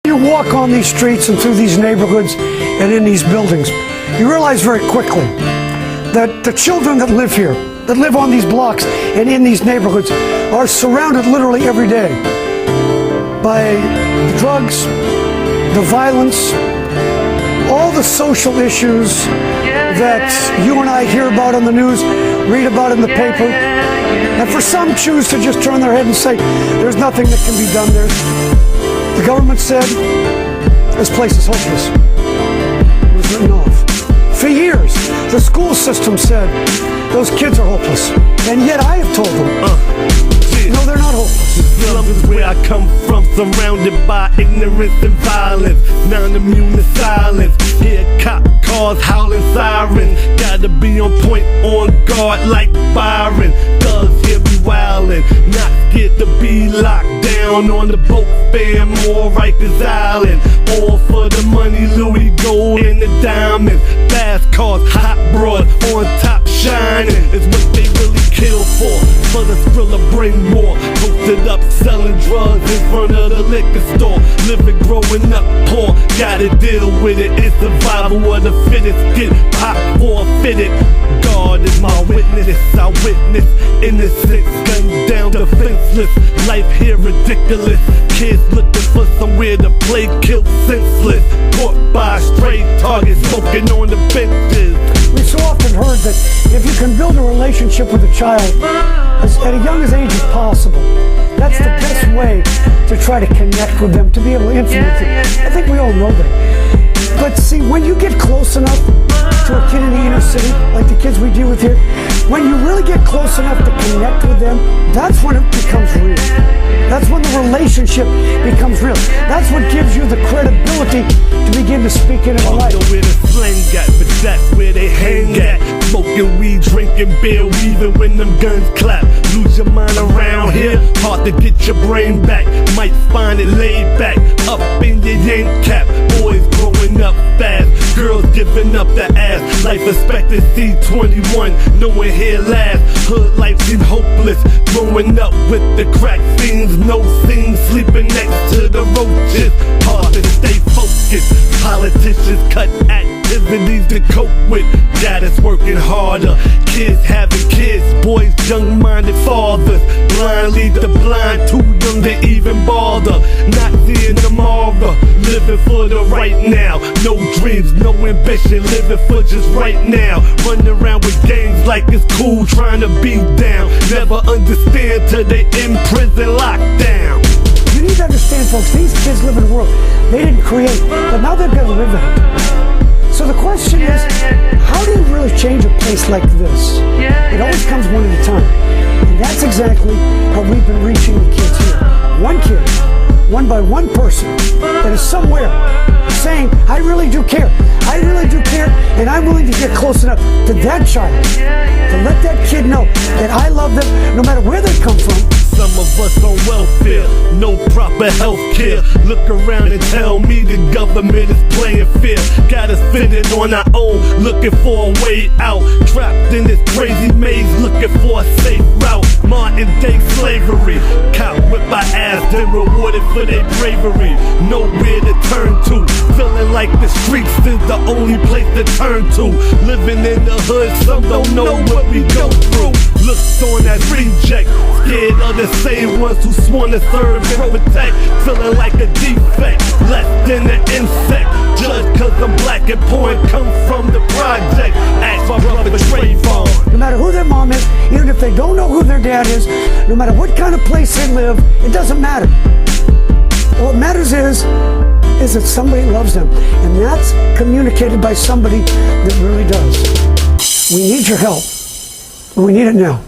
You walk on these streets and through these neighborhoods and in these buildings, you realize very quickly that the children that live here, that live on these blocks and in these neighborhoods, are surrounded literally every day by the drugs, the violence, all the social issues that you and I hear about on the news, read about in the paper, and for some choose to just turn their head and say, there's nothing that can be done there. The government said, this place is hopeless. It was written off. For years, the school system said, those kids are hopeless. And yet I have told them, no, they're not hopeless. The slums is where I come from, surrounded by ignorance and violence, non-immune to silence. Hear cop cars howling sirens, gotta be on point, on guard like Byron. Thugs here be wildin', not scared to be locked down on the boat, fam, or Rikers Island. All for the money, Louis gold and the diamonds. Fast cars, hot broad, on top shining, is what they really kill for. For the thriller, bring more. Posted up, selling drugs in front of the liquor store. Living, growing up poor, gotta deal with it. It's survival of the fittest. Get pop or fitted. God is my witness. I witness innocent, gunned down, defenseless. Life here ridiculous. Kids looking for somewhere to play, killed senseless. Caught by a stray target, smoking on the benches. We so often heard that if you can build a relationship with a child at a young age as possible, that's the best way to try to connect with them, to be able to influence them. I think we all know that. But see, when you get close enough to a kid in the inner city, like the kids we deal with here, when you really get close enough to connect with them, that's when it becomes real. That's when the relationship becomes real. That's what gives you the credibility to begin to speak into life. Don't know where the slang at, but that's where they hang at. Smoking weed, drinking beer, even when them guns clap. Lose your mind around here, hard to get your brain back. Might find it laid back, up in your yank cap. Boys growing up fast, girls giving up the ass. Life expectancy 21, no one here last. Hood life seems hopeless, growing up with the crack fiends. No scenes, sleeping next to the roaches. Hard to stay focused, politicians cut activities to cope with. Dad is working harder, kids having kids, boys young-minded fathers. Blind lead the blind, too young to even bother. Not seeing tomorrow, living for the right now. No dreams, no ambition, living for just right now. Running around with gangs like it's cool, trying to beat down. Never understand till they in prison locked down. You need to understand, folks, these kids live in a world they didn't create, but now they've got to live in it. So the question is, how do you really change a place like this? It always comes one at a time. And that's exactly how we've been reaching the kids here. One kid, one by one person that is somewhere saying, I really do care. I really do care, and I'm willing to get close enough to that child to let that kid know that I love them no matter where they come from. Some of us on welfare, no proper health care. Look around and tell me the government is playing fair. Got us fitted on our own, looking for a way out. Trapped in this crazy maze, looking for a safe route. Modern day slavery, caught whip our ass, then rewarded for their bravery. Nowhere to turn to, feeling like the streets is the only place to turn to. Living in the hood, some don't know what we go through. Looked on as reject, scared of the same ones who sworn to serve and protect. Feeling like a defect, less than an insect. Judged cause I'm black and poor and come from the project. Ask my brother Trayvon. No matter who their mom is, even if they don't know who their dad is, no matter what kind of place they live, it doesn't matter. What matters is that somebody loves them. And that's communicated by somebody that really does. We need your help. We need it now.